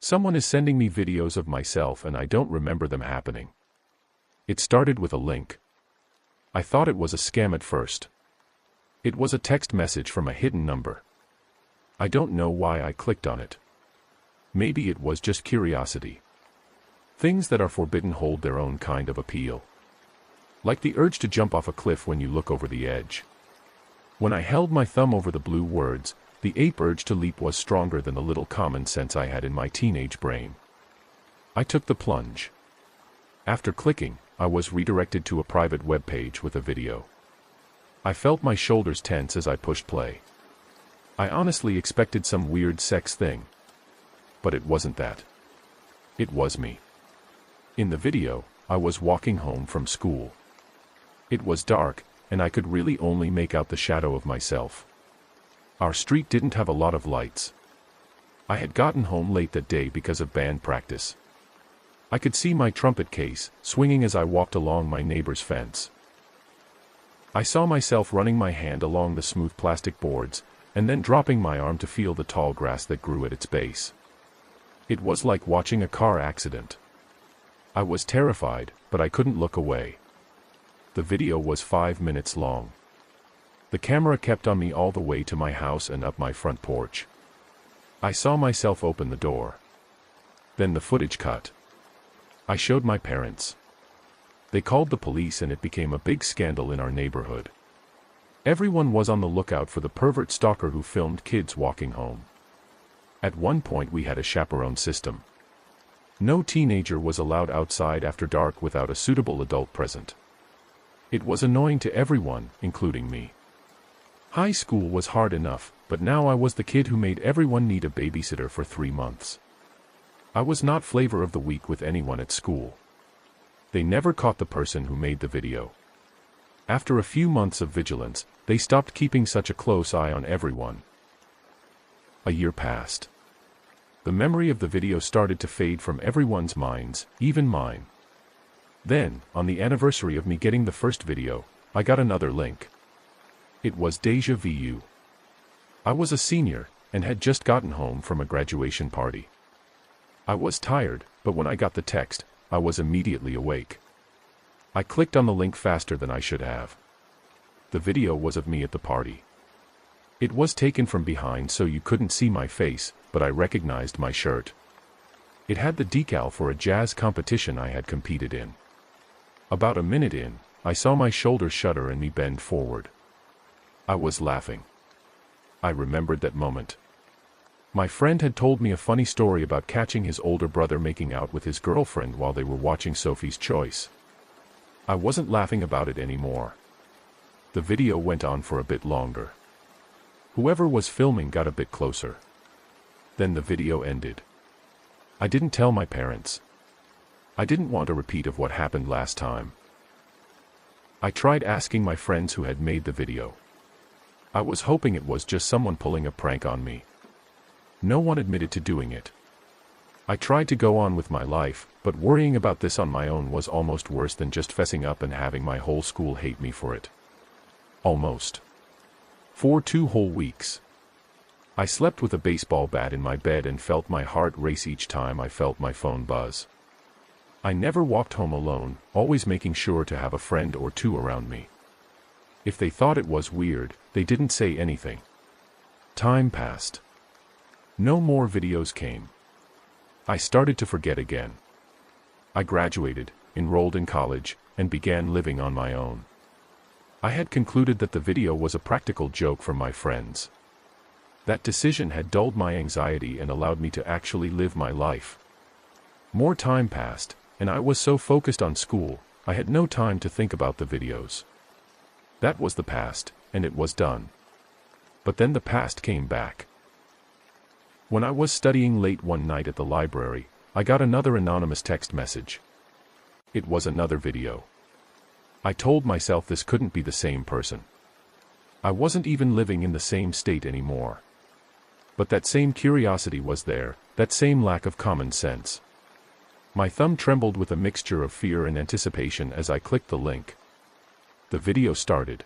Someone is sending me videos of myself and I don't remember them happening. It started with a link. I thought it was a scam at first. It was a text message from a hidden number. I don't know why I clicked on it. Maybe it was just curiosity. Things that are forbidden hold their own kind of appeal. Like the urge to jump off a cliff when you look over the edge. When I held my thumb over the blue words, the ape urge to leap was stronger than the little common sense I had in my teenage brain. I took the plunge. After clicking, I was redirected to a private web page with a video. I felt my shoulders tense as I pushed play. I honestly expected some weird sex thing. But it wasn't that. It was me. In the video, I was walking home from school. It was dark, and I could really only make out the shadow of myself. Our street didn't have a lot of lights. I had gotten home late that day because of band practice. I could see my trumpet case, swinging as I walked along my neighbor's fence. I saw myself running my hand along the smooth plastic boards, and then dropping my arm to feel the tall grass that grew at its base. It was like watching a car accident. I was terrified, but I couldn't look away. The video was 5 minutes long. The camera kept on me all the way to my house and up my front porch. I saw myself open the door. Then the footage cut. I showed my parents. They called the police and it became a big scandal in our neighborhood. Everyone was on the lookout for the pervert stalker who filmed kids walking home. At one point we had a chaperone system. No teenager was allowed outside after dark without a suitable adult present. It was annoying to everyone, including me. High school was hard enough, but now I was the kid who made everyone need a babysitter for 3 months. I was not flavor of the week with anyone at school. They never caught the person who made the video. After a few months of vigilance, they stopped keeping such a close eye on everyone. A year passed. The memory of the video started to fade from everyone's minds, even mine. Then, on the anniversary of me getting the first video, I got another link. It was déjà vu. I was a senior, and had just gotten home from a graduation party. I was tired, but when I got the text, I was immediately awake. I clicked on the link faster than I should have. The video was of me at the party. It was taken from behind so you couldn't see my face, but I recognized my shirt. It had the decal for a jazz competition I had competed in. About a minute in, I saw my shoulders shudder and me bend forward. I was laughing. I remembered that moment. My friend had told me a funny story about catching his older brother making out with his girlfriend while they were watching Sophie's Choice. I wasn't laughing about it anymore. The video went on for a bit longer. Whoever was filming got a bit closer. Then the video ended. I didn't tell my parents. I didn't want a repeat of what happened last time. I tried asking my friends who had made the video. I was hoping it was just someone pulling a prank on me. No one admitted to doing it. I tried to go on with my life, but worrying about this on my own was almost worse than just fessing up and having my whole school hate me for it. Almost. For 2 whole weeks. I slept with a baseball bat in my bed and felt my heart race each time I felt my phone buzz. I never walked home alone, always making sure to have a friend or 2 around me. If they thought it was weird, they didn't say anything. Time passed. No more videos came. I started to forget again. I graduated, enrolled in college, and began living on my own. I had concluded that the video was a practical joke from my friends. That decision had dulled my anxiety and allowed me to actually live my life. More time passed, and I was so focused on school, I had no time to think about the videos. That was the past, and it was done. But then the past came back. When I was studying late one night at the library, I got another anonymous text message. It was another video. I told myself this couldn't be the same person. I wasn't even living in the same state anymore. But that same curiosity was there, that same lack of common sense. My thumb trembled with a mixture of fear and anticipation as I clicked the link. The video started.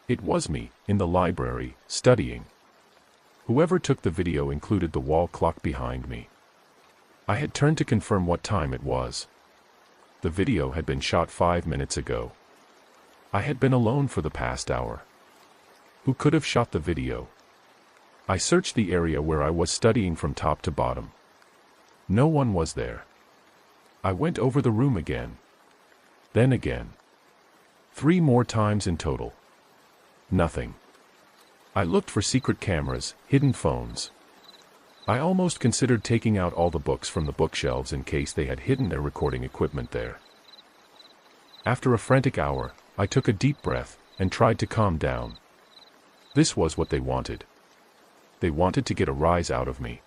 It was me, in the library, studying. Whoever took the video included the wall clock behind me. I had turned to confirm what time it was. The video had been shot 5 minutes ago. I had been alone for the past hour. Who could have shot the video? I searched the area where I was studying from top to bottom. No one was there. I went over the room again. Then again. 3 more times in total. Nothing. I looked for secret cameras, hidden phones. I almost considered taking out all the books from the bookshelves in case they had hidden their recording equipment there. After a frantic hour, I took a deep breath and tried to calm down. This was what they wanted. They wanted to get a rise out of me.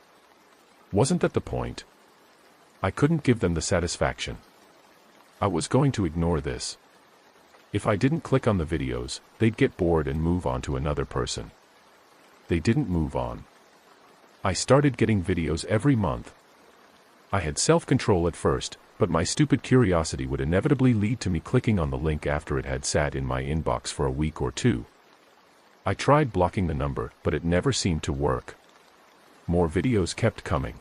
Wasn't that the point? I couldn't give them the satisfaction. I was going to ignore this. If I didn't click on the videos, they'd get bored and move on to another person. They didn't move on. I started getting videos every month. I had self-control at first, but my stupid curiosity would inevitably lead to me clicking on the link after it had sat in my inbox for a week or two. I tried blocking the number, but it never seemed to work. More videos kept coming.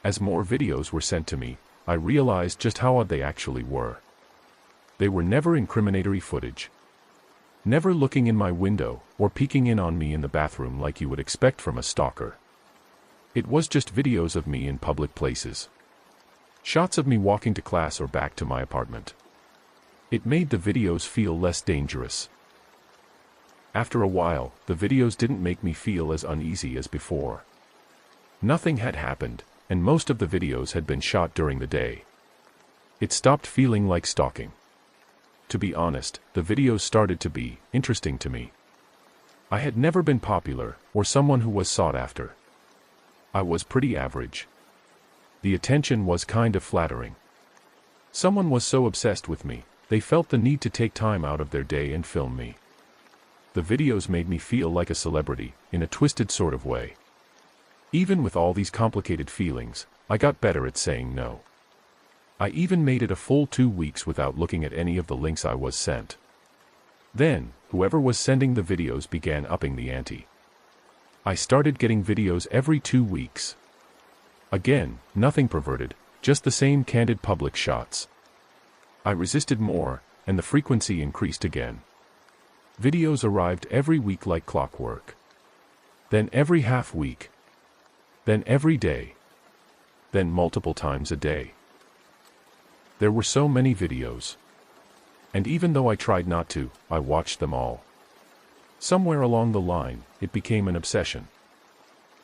As more videos were sent to me, I realized just how odd they actually were. They were never incriminatory footage. Never looking in my window, or peeking in on me in the bathroom like you would expect from a stalker. It was just videos of me in public places. Shots of me walking to class or back to my apartment. It made the videos feel less dangerous. After a while, the videos didn't make me feel as uneasy as before. Nothing had happened, and most of the videos had been shot during the day. It stopped feeling like stalking. To be honest, the videos started to be interesting to me. I had never been popular, or someone who was sought after. I was pretty average. The attention was kind of flattering. Someone was so obsessed with me, they felt the need to take time out of their day and film me. The videos made me feel like a celebrity, in a twisted sort of way. Even with all these complicated feelings, I got better at saying no. I even made it a full 2 weeks without looking at any of the links I was sent. Then, whoever was sending the videos began upping the ante. I started getting videos every 2 weeks. Again, nothing perverted, just the same candid public shots. I resisted more, and the frequency increased again. Videos arrived every week like clockwork. Then every half week. Then every day. Then multiple times a day. There were so many videos. And even though I tried not to, I watched them all. Somewhere along the line, it became an obsession.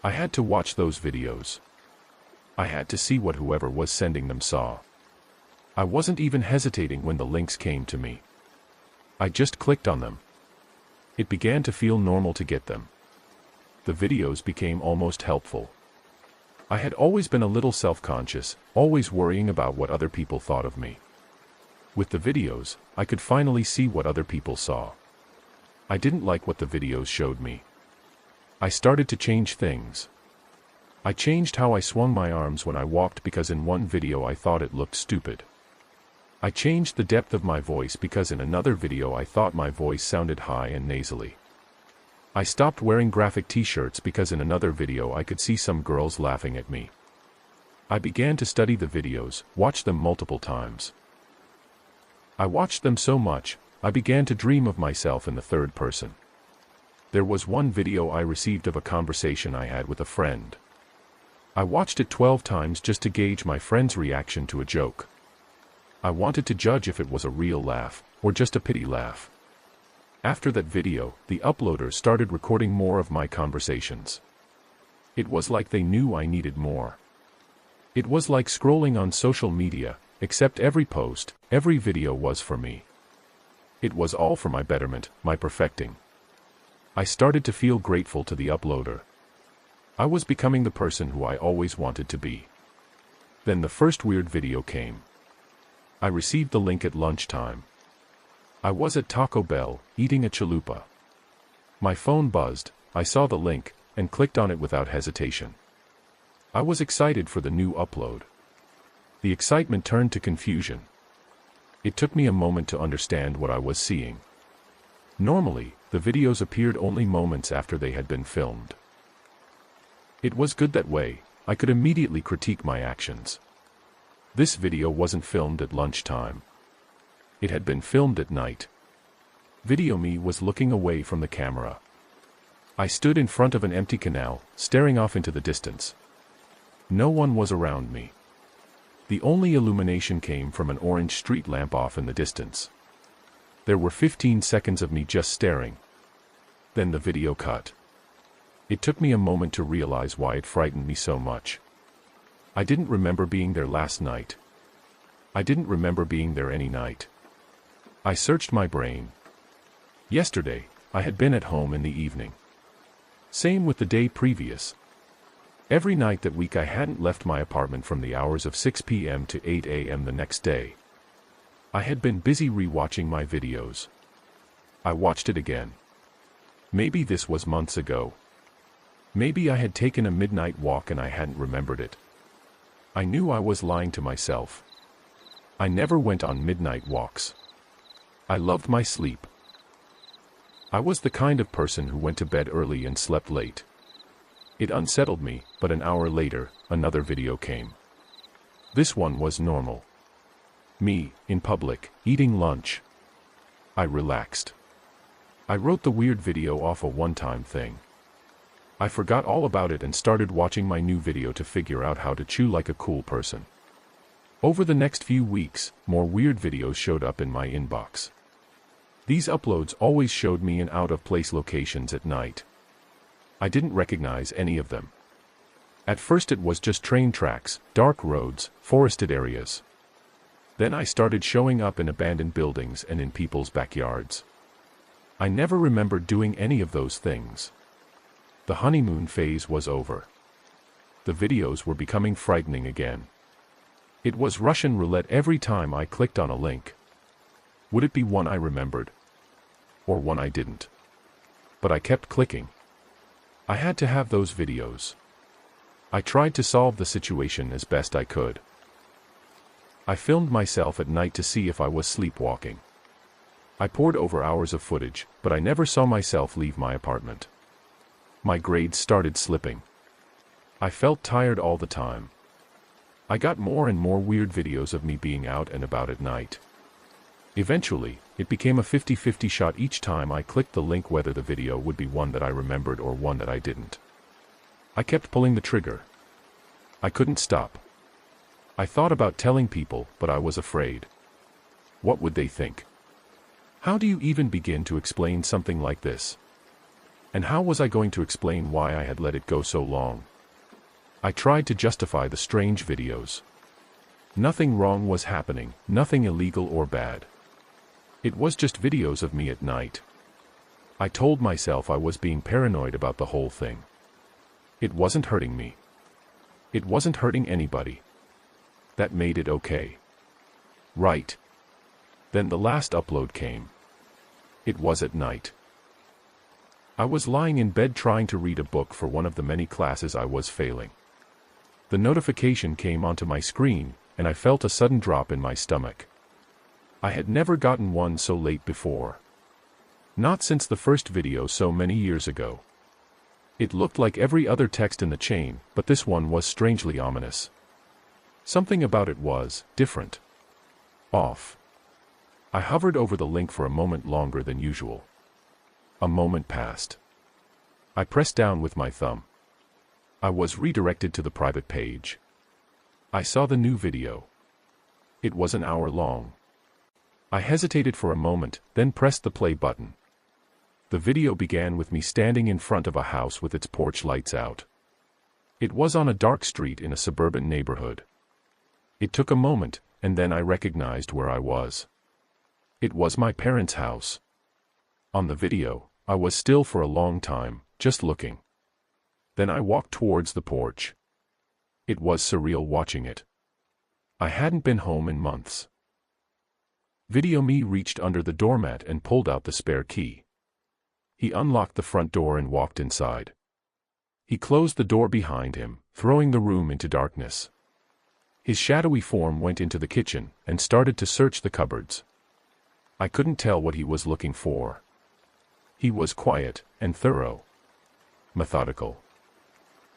I had to watch those videos. I had to see what whoever was sending them saw. I wasn't even hesitating when the links came to me. I just clicked on them. It began to feel normal to get them. The videos became almost helpful. I had always been a little self-conscious, always worrying about what other people thought of me. With the videos, I could finally see what other people saw. I didn't like what the videos showed me. I started to change things. I changed how I swung my arms when I walked because in one video I thought it looked stupid. I changed the depth of my voice because in another video I thought my voice sounded high and nasally. I stopped wearing graphic t-shirts because in another video I could see some girls laughing at me. I began to study the videos, watch them multiple times. I watched them so much, I began to dream of myself in the third person. There was one video I received of a conversation I had with a friend. I watched it 12 times just to gauge my friend's reaction to a joke. I wanted to judge if it was a real laugh, or just a pity laugh. After that video, the uploaders started recording more of my conversations. It was like they knew I needed more. It was like scrolling on social media, except every post, every video was for me. It was all for my betterment, my perfecting. I started to feel grateful to the uploader. I was becoming the person who I always wanted to be. Then the first weird video came. I received the link at lunchtime. I was at Taco Bell, eating a chalupa. My phone buzzed, I saw the link, and clicked on it without hesitation. I was excited for the new upload. The excitement turned to confusion. It took me a moment to understand what I was seeing. Normally, the videos appeared only moments after they had been filmed. It was good that way. I could immediately critique my actions. This video wasn't filmed at lunchtime. It had been filmed at night. Video me was looking away from the camera. I stood in front of an empty canal, staring off into the distance. No one was around me. The only illumination came from an orange street lamp off in the distance. There were 15 seconds of me just staring. Then the video cut. It took me a moment to realize why it frightened me so much. I didn't remember being there last night. I didn't remember being there any night. I searched my brain. Yesterday, I had been at home in the evening. Same with the day previous. Every night that week I hadn't left my apartment from the hours of 6 p.m. to 8 a.m. the next day. I had been busy rewatching my videos. I watched it again. Maybe this was months ago. Maybe I had taken a midnight walk and I hadn't remembered it. I knew I was lying to myself. I never went on midnight walks. I loved my sleep. I was the kind of person who went to bed early and slept late. It unsettled me, but an hour later, another video came. This one was normal. Me, in public, eating lunch. I relaxed. I wrote the weird video off a one-time thing. I forgot all about it and started watching my new video to figure out how to chew like a cool person. Over the next few weeks, more weird videos showed up in my inbox. These uploads always showed me in out-of-place locations at night. I didn't recognize any of them. At first it was just train tracks, dark roads, forested areas. Then I started showing up in abandoned buildings and in people's backyards. I never remembered doing any of those things. The honeymoon phase was over. The videos were becoming frightening again. It was Russian roulette every time I clicked on a link. Would it be one I remembered? Or one I didn't? But I kept clicking. I had to have those videos. I tried to solve the situation as best I could. I filmed myself at night to see if I was sleepwalking. I poured over hours of footage, but I never saw myself leave my apartment. My grades started slipping. I felt tired all the time. I got more and more weird videos of me being out and about at night. Eventually, it became a 50-50 shot each time I clicked the link whether the video would be one that I remembered or one that I didn't. I kept pulling the trigger. I couldn't stop. I thought about telling people, but I was afraid. What would they think? How do you even begin to explain something like this? And how was I going to explain why I had let it go so long? I tried to justify the strange videos. Nothing wrong was happening, nothing illegal or bad. It was just videos of me at night. I told myself I was being paranoid about the whole thing. It wasn't hurting me. It wasn't hurting anybody. That made it okay. Right. Then the last upload came. It was at night. I was lying in bed trying to read a book for one of the many classes I was failing. The notification came onto my screen, and I felt a sudden drop in my stomach. I had never gotten one so late before. Not since the first video so many years ago. It looked like every other text in the chain, but this one was strangely ominous. Something about it was different. Off. I hovered over the link for a moment longer than usual. A moment passed. I pressed down with my thumb. I was redirected to the private page. I saw the new video. It was an hour long. I hesitated for a moment, then pressed the play button. The video began with me standing in front of a house with its porch lights out. It was on a dark street in a suburban neighborhood. It took a moment, and then I recognized where I was. It was my parents' house. On the video, I was still for a long time, just looking. Then I walked towards the porch. It was surreal watching it. I hadn't been home in months. Video me reached under the doormat and pulled out the spare key. He unlocked the front door and walked inside. He closed the door behind him, throwing the room into darkness. His shadowy form went into the kitchen and started to search the cupboards. I couldn't tell what he was looking for. He was quiet and thorough. Methodical.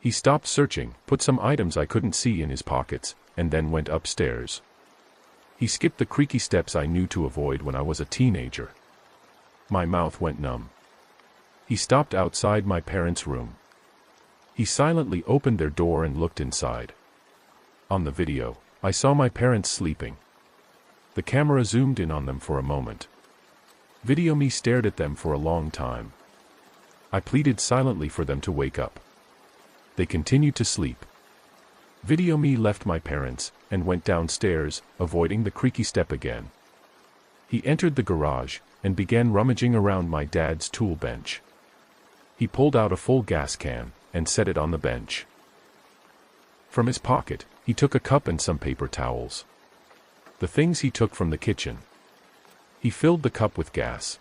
He stopped searching, put some items I couldn't see in his pockets, and then went upstairs. He skipped the creaky steps I knew to avoid when I was a teenager. My mouth went numb. He stopped outside my parents' room. He silently opened their door and looked inside. On the video, I saw my parents sleeping. The camera zoomed in on them for a moment. Video me stared at them for a long time. I pleaded silently for them to wake up. They continued to sleep. Video me left my parents and went downstairs, avoiding the creaky step again. He entered the garage and began rummaging around my dad's tool bench. He pulled out a full gas can and set it on the bench. From his pocket, he took a cup and some paper towels. The things he took from the kitchen. He filled the cup with gas.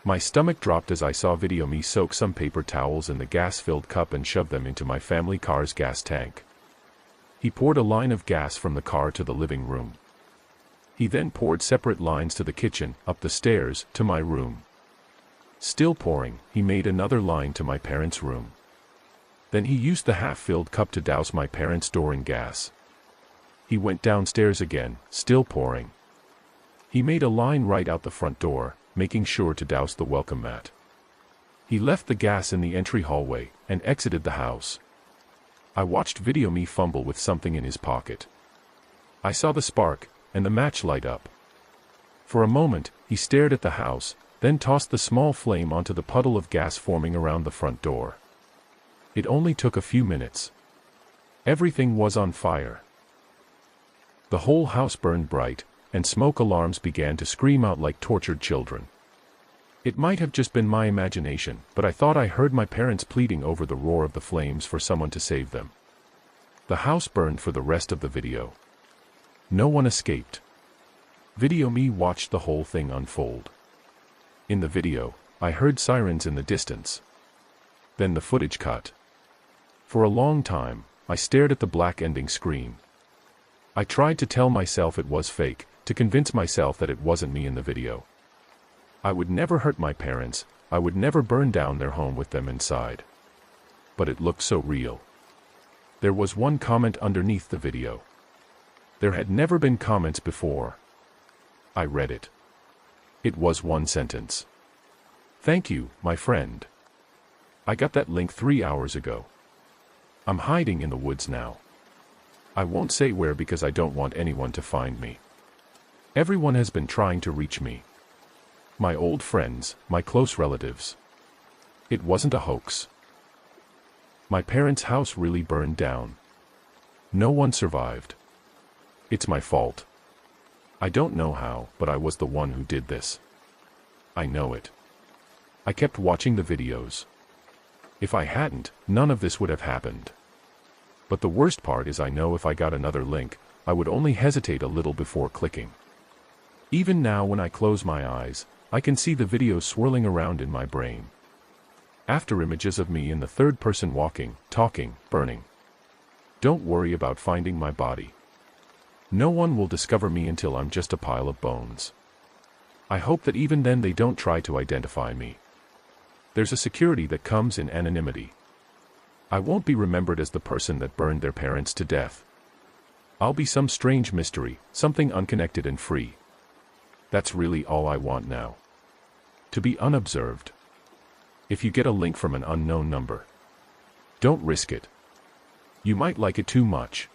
My stomach dropped as I saw Video me soak some paper towels in the gas-filled cup and shove them into my family car's gas tank. He poured a line of gas from the car to the living room. He then poured separate lines to the kitchen, up the stairs, to my room. Still pouring, he made another line to my parents' room. Then he used the half-filled cup to douse my parents' door in gas. He went downstairs again, still pouring. He made a line right out the front door, making sure to douse the welcome mat. He left the gas in the entry hallway and exited the house. I watched Video me fumble with something in his pocket. I saw the spark and the match light up. For a moment, he stared at the house, then tossed the small flame onto the puddle of gas forming around the front door. It only took a few minutes. Everything was on fire. The whole house burned bright, and smoke alarms began to scream out like tortured children. It might have just been my imagination, but I thought I heard my parents pleading over the roar of the flames for someone to save them. The house burned for the rest of the video. No one escaped. Video me watched the whole thing unfold. In the video, I heard sirens in the distance. Then the footage cut. For a long time, I stared at the black ending screen. I tried to tell myself it was fake, to convince myself that it wasn't me in the video. I would never hurt my parents, I would never burn down their home with them inside. But it looked so real. There was one comment underneath the video. There had never been comments before. I read it. It was one sentence. "Thank you, my friend. I got that link 3 hours ago. I'm hiding in the woods now. I won't say where because I don't want anyone to find me. Everyone has been trying to reach me. My old friends, my close relatives. It wasn't a hoax. My parents' house really burned down. No one survived. It's my fault. I don't know how, but I was the one who did this. I know it. I kept watching the videos. If I hadn't, none of this would have happened. But the worst part is I know if I got another link, I would only hesitate a little before clicking. Even now when I close my eyes, I can see the videos swirling around in my brain. After images of me in the third person walking, talking, burning. Don't worry about finding my body. No one will discover me until I'm just a pile of bones. I hope that even then they don't try to identify me. There's a security that comes in anonymity. I won't be remembered as the person that burned their parents to death. I'll be some strange mystery, something unconnected and free. That's really all I want now. To be unobserved. If you get a link from an unknown number, don't risk it. You might like it too much.